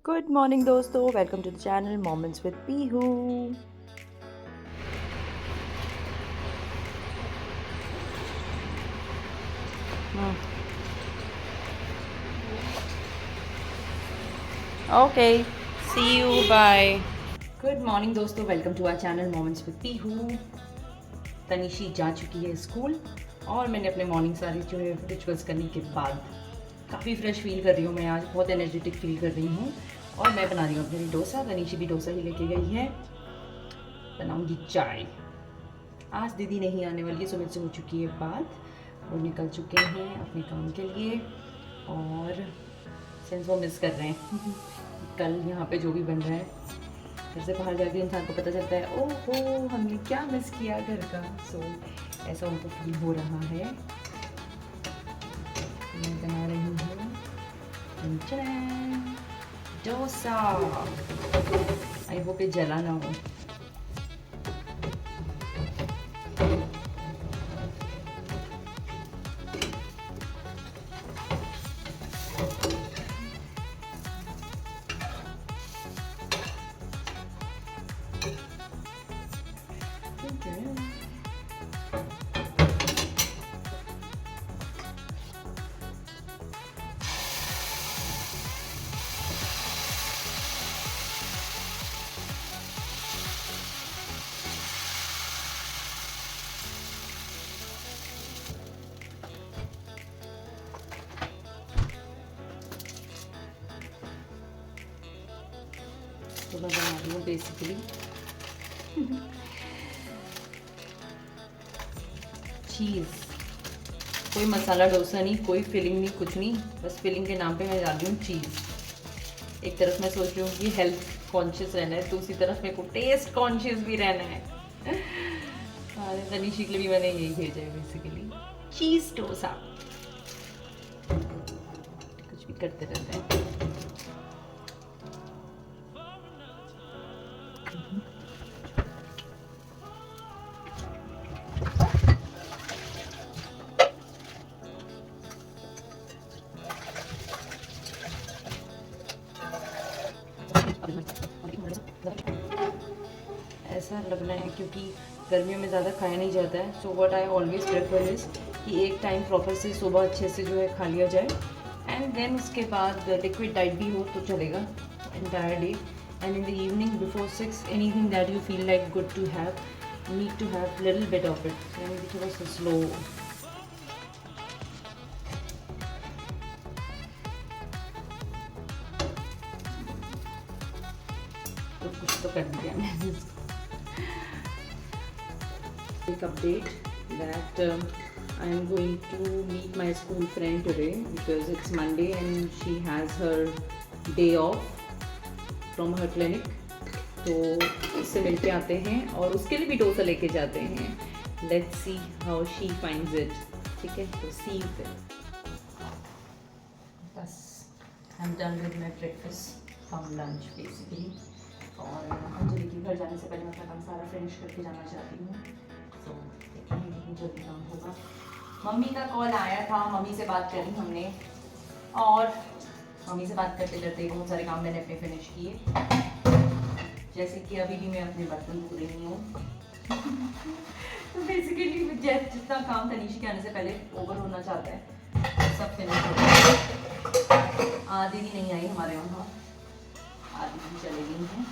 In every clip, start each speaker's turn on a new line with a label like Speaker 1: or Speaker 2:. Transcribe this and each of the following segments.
Speaker 1: Good morning दोस्तों, welcome to the channel moments with Pihu. Okay, see you, bye. Good morning दोस्तों, welcome to our channel moments with Pihu. Tanishi जा चुकी है school और मैंने अपने मॉर्निंग सारे जो है रिचुअल्स करने के बाद काफ़ी फ्रेश फील कर रही हूँ। मैं आज बहुत एनर्जेटिक फील कर रही हूँ और मैं बना रही हूँ अपने लिए डोसा। तनिशी भी डोसा ही लेके गई है। बनाऊँगी चाय। आज दीदी नहीं आने वाली है, सुबह से हो चुकी है बात। वो निकल चुके हैं अपने काम के लिए और सिंस वो मिस कर रहे हैं कल यहाँ पे जो भी बन रहा है। घर से बाहर जाके इंसान को पता चलता है ओहो हमने क्या मिस किया घर का। सो ऐसा उनको फील हो रहा है। मैं बना रही हूँ डोसा। आई होप ये जला ना हो। तो मैं बना रही हूँ बेसिकली चीज़। कोई मसाला डोसा नहीं, कोई फिलिंग नहीं, कुछ नहीं, बस फिलिंग के नाम पे मैं डाल रही हूँ चीज़। एक तरफ मैं सोच रही हूँ कि हेल्थ कॉन्शियस रहना है, दूसरी तरफ मेरे को टेस्ट कॉन्शियस भी रहना है। तनिशी के लिए भी मैंने यही भेजा है बेसिकली, चीज़ डोसा। कुछ भी करते रहते हैं। ऐसा लगना है क्योंकि गर्मियों में ज़्यादा खाया नहीं जाता है। So what I always prefer is कि एक टाइम प्रॉपर से सुबह अच्छे से जो है खा लिया जाए एंड देन उसके बाद लिक्विड डाइट भी हो तो चलेगा entire day. And in the evening before 6 anything that you feel like good to have, need to have little bit of it. यानी कि थोड़ा सा स्लो। तो कुछ तो कर दिया मैंने। Quick update that I am going to meet my school friend today because it's Monday and she has her day off from her clinic. तो उससे मिलके आते हैं और उसके लिए भी डोसा लेके जाते हैं। Let's see how she finds it. ठीक है, तो see you then. बस I'm done with my breakfast from lunch basically. और अंजलि के घर जाने से पहले मैं अपना काम सारा फिनिश करके जाना चाहती हूँ। तो देखेंगे जल्दी काम होगा। मम्मी का कॉल आया था, मम्मी से बात करी हमने और मम्मी से बात करते करते बहुत सारे काम मैंने अपने फिनिश किए। जैसे कि अभी भी मैं अपने बर्तन धो रही हूँ। तो बेसिकली जितना काम तनिशी के आने से पहले ओवर होना चाहता है सब फिनिश हो गया। आधी भी नहीं आई हमारे वहाँ, आधी भी चले गई हैं।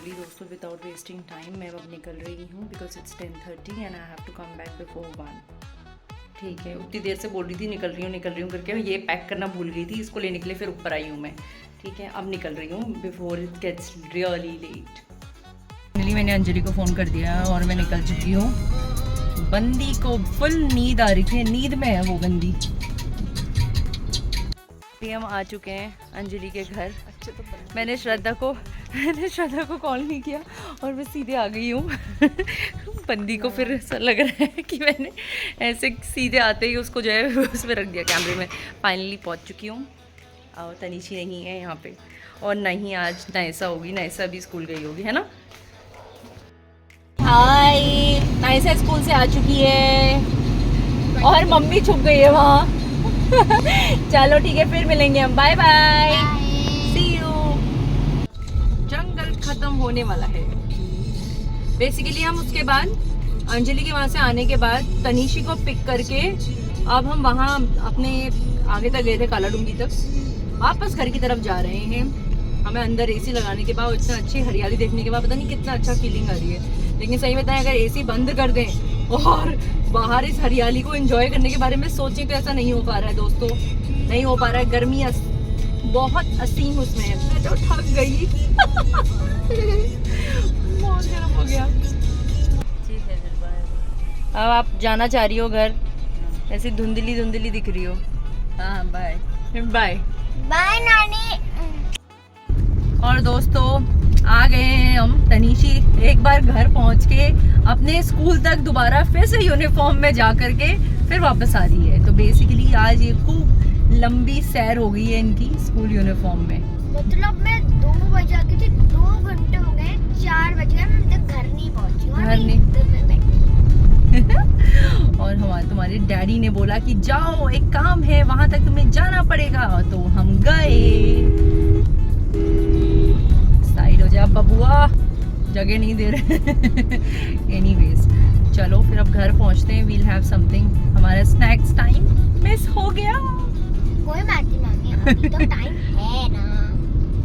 Speaker 1: दोस्तों विदाउट वेस्टिंग टाइम मैं अब निकल रही हूँ because it's 10:30 and I have to come back before 1। ठीक है, उतनी देर से बोल रही थी निकल रही हूँ करके ये पैक करना भूल गई थी, इसको लेने के लिए फिर ऊपर आई हूँ मैं। ठीक है, अब निकल रही हूँ before it gets really late. Finally मैंने अंजलि को फ़ोन कर दिया और मैं निकल चुकी हूँ। बंदी को फुल नींद आ रही है, नींद में है वो बंदी। हम आ चुके हैं अंजलि के घर। मैंने श्रद्धा को मैंने श्रद्धा को कॉल नहीं किया और मैं सीधे आ गई हूँ। बंदी को फिर ऐसा लग रहा है कि मैंने ऐसे सीधे आते ही उसको जो है उसमें रख दिया कैमरे में। फाइनली पहुँच चुकी हूँ और तनीशी नहीं है यहाँ पे, और नहीं आज नायसा होगी, नायसा भी स्कूल गई होगी, है ना। हाय, नायसा स्कूल से आ चुकी है और मम्मी छुप गई है वहाँ। चलो ठीक है, फिर मिलेंगे हम, बाय बाय, सी यू। जंगल खत्म होने वाला है बेसिकली। हम उसके बाद अंजलि के वहाँ से आने के बाद तनीशी को पिक करके अब हम वहाँ अपने आगे तक गए थे, काला डूंगी तक, वापस घर की तरफ जा रहे हैं। हमें अंदर एसी लगाने के बाद, इतना अच्छी हरियाली देखने के बाद पता नहीं कितना अच्छा फीलिंग आ रही है। लेकिन सही बताएं, अगर एसी बंद कर दें और बाहर इस हरियाली को एंजॉय करने के बारे में सोचें तो ऐसा नहीं हो पा रहा है दोस्तों, नहीं हो पा रहा है। गर्मी बहुत असीम उसमें है, मैं तो थक गई। बहुत गर्म हो गया। ठीक है, अब आप जाना चाह रही हो घर, ऐसी धुंधली धुंधली दिख रही हो। हाँ बाय बाय
Speaker 2: बाय नानी।
Speaker 1: और दोस्तों आ गए हैं हम। तनीशी एक बार घर पहुंच के अपने स्कूल तक दोबारा फिर से यूनिफॉर्म में जा करके फिर वापस आ रही है। तो बेसिकली आज ये खूब लंबी सैर हो गई है इनकी स्कूल यूनिफॉर्म में।
Speaker 2: मतलब मैं 2 बजे आ गई थी, 2 घंटे हो गए, 4 बज गए, मैं अभी तक घर नहीं पहुंची हूँ।
Speaker 1: घर नहीं और तुम्हारे डैडी ने बोला कि जाओ, एक काम है वहां तक तुम्हें जाना पड़ेगा, तो हम गए। साइड हो जा बबुआ, जगह नहीं दे रहे। एनीवेज चलो फिर अब घर पहुंचते हैं। वील हैव समथिंग, हमारा स्नैक्स टाइम मिस हो गया।
Speaker 2: कोई बात नहीं नानी, अभी तो टाइम है ना।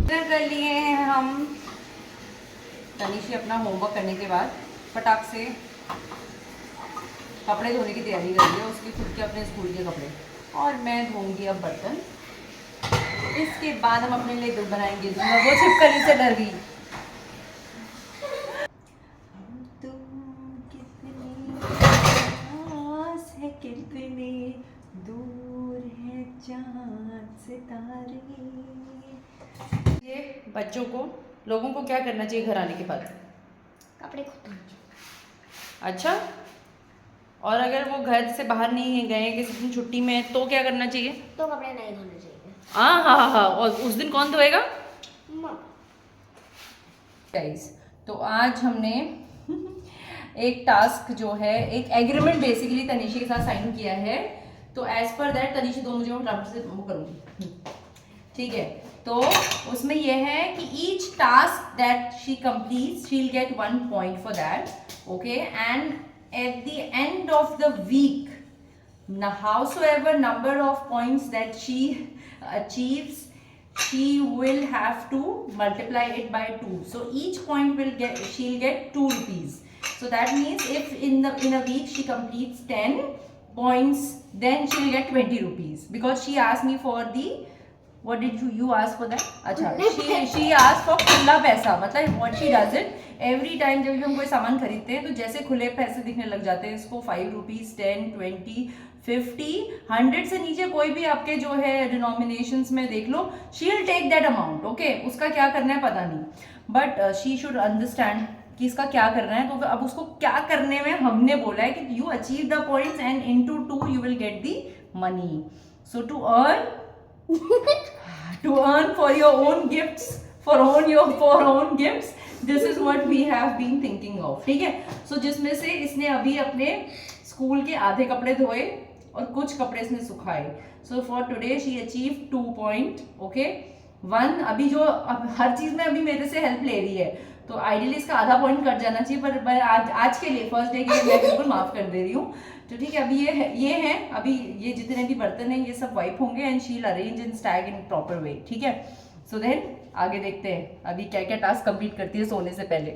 Speaker 1: कर लिए हैं हम। तनीशी अपना होमवर्क करने के बाद फटाक से कपड़े धोने की तैयारी कर रही है, उसके खुद के अपने स्कूल के कपड़े, और मैं धोऊंगी अब बर्तन। इसके बाद हम अपने लिए दूध बनाएंगे। वो छिपकली से डर गई। कितने दूर है चाँद सितारे। ये बच्चों को, लोगों को क्या करना चाहिए घर आने के बाद?
Speaker 2: कपड़े खुद धोने।
Speaker 1: अच्छा, और अगर वो घर से बाहर नहीं गए, किसी दिन छुट्टी में, तो क्या करना चाहिए?
Speaker 2: तो कपड़े नहीं धोने चाहिए।
Speaker 1: हाँ। और उस दिन कौन धोएगा? गाइस, तो आज हमने एक टास्क जो है, एक एग्रीमेंट बेसिकली तनीशी के साथ साइन किया है। तो एज पर दैट तनीशी दो मुझे ट्रांसफर से वो करूँगी, ठीक है। तो उसमें यह है कि each task that she completes she will get 1 point for that, okay. And at the end of the week, howsoever number of points that she achieves, she will have to multiply it by 2. So each point will get, she'll get 2 rupees. So that means if in a week she completes 10 points, then she will get 20 rupees, because she asked me for the, what did you ask for that? अच्छा, she asked for खुला पैसा। मतलब what she does it every time, जब भी हम कोई सामान खरीदते हैं तो जैसे खुले पैसे दिखने लग जाते हैं इसको, 5 रुपीज, 10, 20, 50, 100 से नीचे कोई भी आपके जो है डिनोमिनेशंस में देख लो, she will take that amount, okay. उसका क्या करना है पता नहीं, बट शी शुड अंडरस्टैंड कि इसका क्या करना है। तो अब उसको क्या करने में हमने बोला है कि you achieve the points and into 2 you will get the money. So to earn for your own gifts, for own gifts, this is what we have been thinking of, ठीक है। सो जिसमें से इसने अभी अपने स्कूल के आधे कपड़े धोए और कुछ कपड़े इसने सुखाए। So for today she achieve 2 point, okay. 1 अभी जो हर चीज में अभी मेरे से हेल्प ले रही है, तो आइडियली इसका आधा पॉइंट कट जाना चाहिए, पर आज के लिए, फर्स्ट डे के लिए मैं बिल्कुल माफ कर दे रही हूँ। तो ठीक है, अभी ये है अभी ये जितने भी बर्तन हैं ये सब वाइप होंगे and she will arrange in Stag in proper way, ठीक है। सो देन आगे देखते हैं अभी क्या क्या टास्क कंप्लीट करती है सोने से पहले।